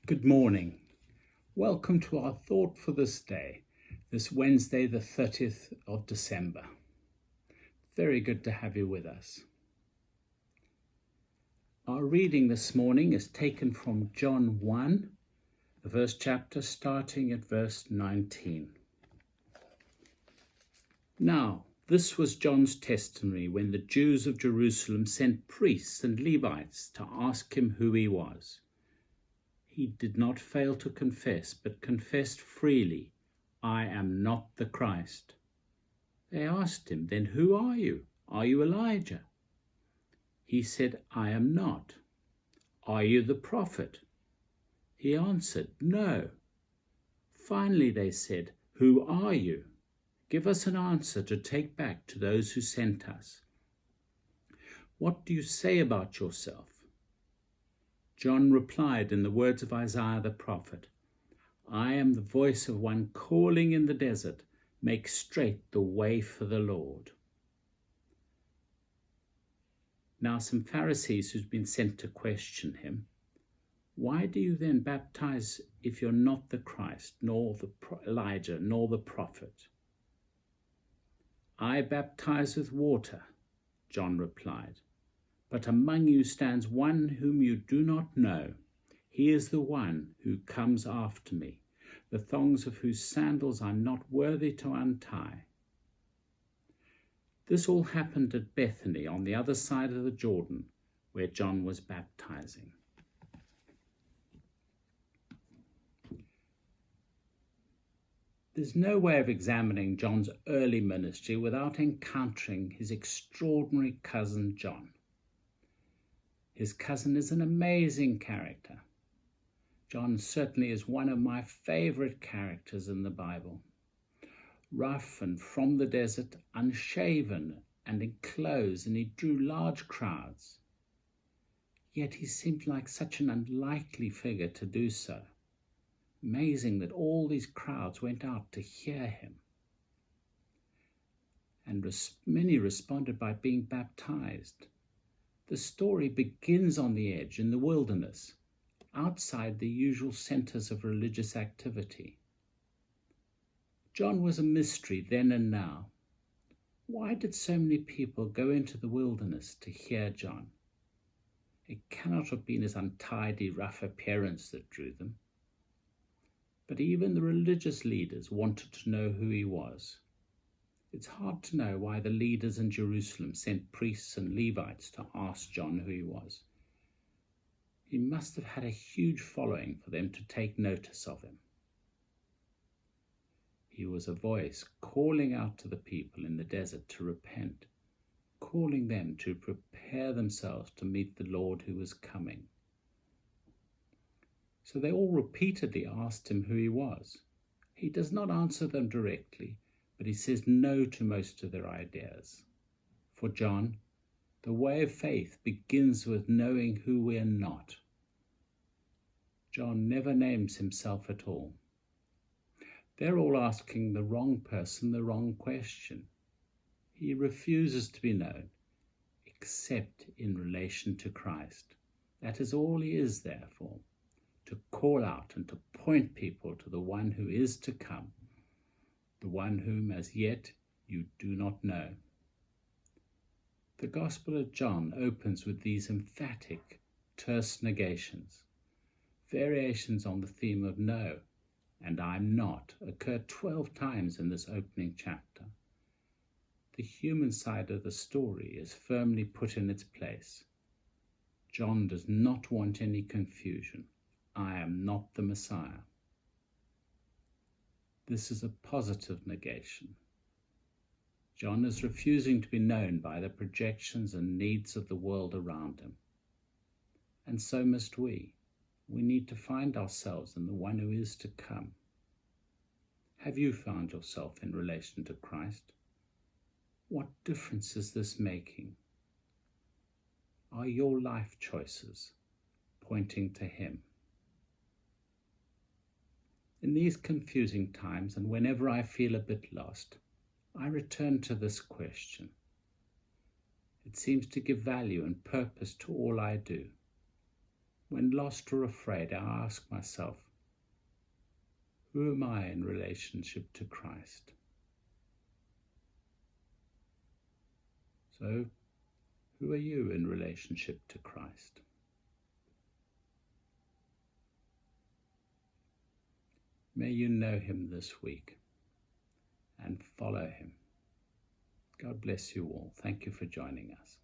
Good morning. Welcome to our thought for this day, this Wednesday, the 30th of December. Very good to have you with us. Our reading this morning is taken from John 1, the first chapter, starting at verse 19. Now, this was John's testimony when the Jews of Jerusalem sent priests and Levites to ask him who he was. He did not fail to confess, but confessed freely, "I am not the Christ." They asked him, "Then who are you? Are you Elijah?" He said, "I am not." "Are you the prophet?" He answered, "No." Finally they said, "Who are you? Give us an answer to take back to those who sent us. What do you say about yourself?" John replied in the words of Isaiah the prophet, "I am the voice of one calling in the desert, make straight the way for the Lord." Now some Pharisees who'd been sent to question him, "Why do you then baptize if you're not the Christ, nor the Elijah, nor the prophet?" "I baptize with water," John replied. "But among you stands one whom you do not know. He is the one who comes after me, the thongs of whose sandals I'm not worthy to untie." This all happened at Bethany on the other side of the Jordan, where John was baptizing. There's no way of examining John's early ministry without encountering his extraordinary cousin John. His cousin is an amazing character. John certainly is one of my favorite characters in the Bible. Rough and from the desert, unshaven and in clothes, and he drew large crowds. Yet he seemed like such an unlikely figure to do so. Amazing that all these crowds went out to hear him. And many responded by being baptized. The story begins on the edge in the wilderness, outside the usual centers of religious activity. John was a mystery then and now. Why did so many people go into the wilderness to hear John? It cannot have been his untidy, rough appearance that drew them. But even the religious leaders wanted to know who he was. It's hard to know why the leaders in Jerusalem sent priests and Levites to ask John who he was. He must have had a huge following for them to take notice of him. He was a voice calling out to the people in the desert to repent, calling them to prepare themselves to meet the Lord who was coming. So they all repeatedly asked him who he was. He does not answer them directly, but he says no to most of their ideas. For John, the way of faith begins with knowing who we are not. John never names himself at all. They're all asking the wrong person the wrong question. He refuses to be known, except in relation to Christ. That is all he is there for, to call out and to point people to the one who is to come, the one whom as yet you do not know. The Gospel of John opens with these emphatic, terse negations. Variations on the theme of no and I'm not occur 12 times in this opening chapter. The human side of the story is firmly put in its place. John does not want any confusion. I am not the Messiah. This is a positive negation. John is refusing to be known by the projections and needs of the world around him. And so must we. We need to find ourselves in the one who is to come. Have you found yourself in relation to Christ? What difference is this making? Are your life choices pointing to him? In these confusing times, and whenever I feel a bit lost, I return to this question. It seems to give value and purpose to all I do. When lost or afraid, I ask myself, who am I in relationship to Christ? So, who are you in relationship to Christ? May you know him this week and follow him. God bless you all. Thank you for joining us.